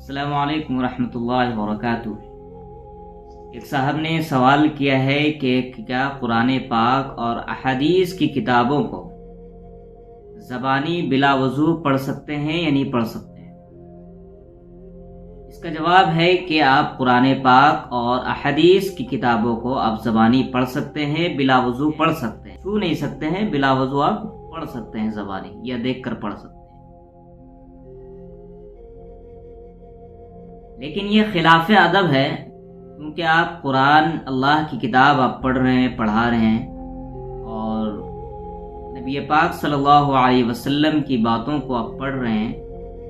السلام علیکم ورحمۃ اللہ وبرکاتہ۔ ایک صاحب نے سوال کیا ہے کہ کیا قرآن پاک اور احادیث کی کتابوں کو زبانی بلا وضو پڑھ سکتے ہیں یا نہیں پڑھ سکتے ہیں؟ اس کا جواب ہے کہ آپ قرآن پاک اور احادیث کی کتابوں کو آپ زبانی پڑھ سکتے ہیں، بلا وضو پڑھ سکتے ہیں، چھو نہیں سکتے ہیں، بلا وضو آپ پڑھ سکتے ہیں، زبانی یا دیکھ کر پڑھ سکتے ہیں۔ لیکن یہ خلاف ادب ہے، کیونکہ آپ قرآن اللہ کی کتاب آپ پڑھ رہے ہیں، پڑھا رہے ہیں، اور نبی پاک صلی اللہ علیہ وسلم کی باتوں کو آپ پڑھ رہے ہیں،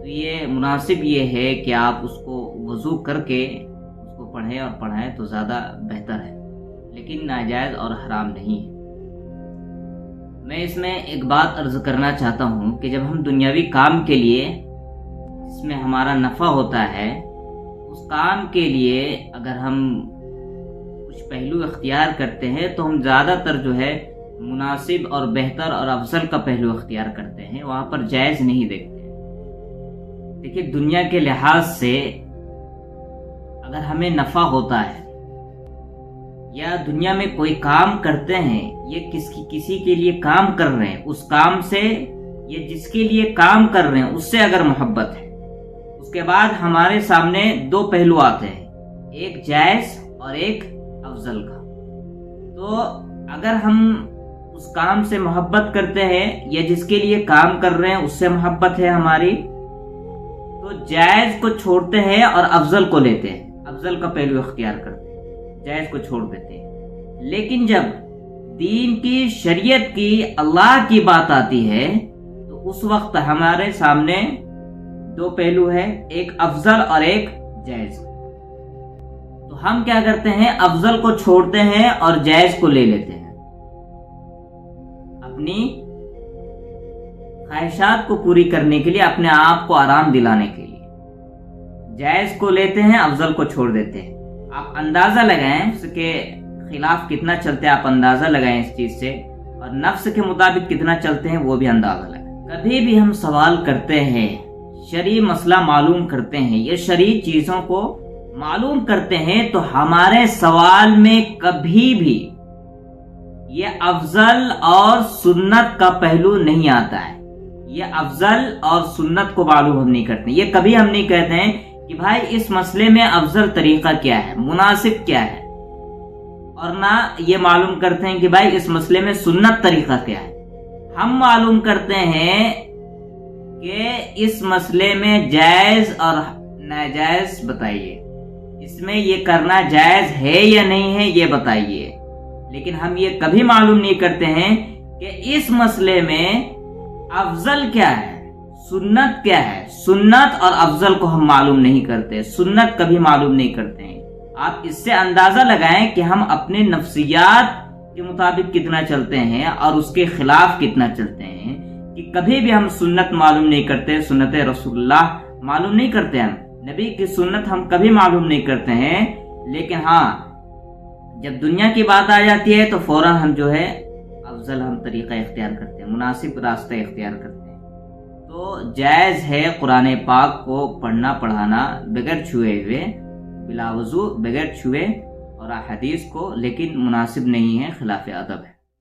تو یہ مناسب یہ ہے کہ آپ اس کو وضو کر کے اس کو پڑھیں اور پڑھائیں تو زیادہ بہتر ہے، لیکن ناجائز اور حرام نہیں ہے۔ میں اس میں ایک بات عرض کرنا چاہتا ہوں کہ جب ہم دنیاوی کام کے لیے جس میں ہمارا نفع ہوتا ہے، اس کام کے لیے اگر ہم کچھ پہلو اختیار کرتے ہیں تو ہم زیادہ تر جو ہے مناسب اور بہتر اور افضل کا پہلو اختیار کرتے ہیں، وہاں پر جائز نہیں دیکھتے ہیں۔ دیکھیے، دنیا کے لحاظ سے اگر ہمیں نفع ہوتا ہے یا دنیا میں کوئی کام کرتے ہیں، یہ کسی کے لیے کام کر رہے ہیں، اس کام سے یہ جس کے لیے کام کر رہے ہیں اس سے اگر محبت ہے، اس کے بعد ہمارے سامنے دو پہلو آتے ہیں، ایک جائز اور ایک افضل کا۔ تو اگر ہم اس کام سے محبت کرتے ہیں یا جس کے لیے کام کر رہے ہیں اس سے محبت ہے ہماری، تو جائز کو چھوڑتے ہیں اور افضل کو لیتے ہیں، افضل کا پہلو اختیار کرتے ہیں، جائز کو چھوڑ دیتے ہیں۔ لیکن جب دین کی، شریعت کی، اللہ کی بات آتی ہے تو اس وقت ہمارے سامنے دو پہلو ہے، ایک افضل اور ایک جائز۔ تو ہم کیا کرتے ہیں، افضل کو چھوڑتے ہیں اور جائز کو لے لیتے ہیں، اپنی خواہشات کو پوری کرنے کے لیے، اپنے آپ کو آرام دلانے کے لیے جائز کو لیتے ہیں، افضل کو چھوڑ دیتے ہیں۔ آپ اندازہ لگائیں اس کے خلاف کتنا چلتے ہیں، آپ اندازہ لگائیں اس چیز سے، اور نفس کے مطابق کتنا چلتے ہیں وہ بھی اندازہ لگائیں۔ کبھی بھی ہم سوال کرتے ہیں، شرعی مسئلہ معلوم کرتے ہیں، یہ شرعی چیزوں کو معلوم کرتے ہیں، تو ہمارے سوال میں کبھی بھی یہ افضل اور سنت کا پہلو نہیں آتا ہے۔ یہ افضل اور سنت کو معلوم ہم نہیں کرتے، یہ کبھی ہم نہیں کہتے ہیں کہ بھائی اس مسئلے میں افضل طریقہ کیا ہے، مناسب کیا ہے، اور نہ یہ معلوم کرتے ہیں کہ بھائی اس مسئلے میں سنت طریقہ کیا ہے۔ ہم معلوم کرتے ہیں کہ اس مسئلے میں جائز اور ناجائز بتائیے، اس میں یہ کرنا جائز ہے یا نہیں ہے یہ بتائیے، لیکن ہم یہ کبھی معلوم نہیں کرتے ہیں کہ اس مسئلے میں افضل کیا ہے، سنت کیا ہے۔ سنت اور افضل کو ہم معلوم نہیں کرتے، سنت کبھی معلوم نہیں کرتے ہیں۔ آپ اس سے اندازہ لگائیں کہ ہم اپنے نفسیات کے مطابق کتنا چلتے ہیں اور اس کے خلاف کتنا چلتے ہیں، کہ کبھی بھی ہم سنت معلوم نہیں کرتے، سنت رسول اللہ معلوم نہیں کرتے، ہم نبی کی سنت ہم کبھی معلوم نہیں کرتے ہیں۔ لیکن ہاں، جب دنیا کی بات آ جاتی ہے تو فوراً ہم جو ہے افضل ہم طریقہ اختیار کرتے ہیں، مناسب راستہ اختیار کرتے ہیں۔ تو جائز ہے قرآن پاک کو پڑھنا، پڑھانا بغیر چھوئے ہوئے، بلا وضو، بغیر چھوئے، اور احادیث کو، لیکن مناسب نہیں ہے، خلاف ادب ہے۔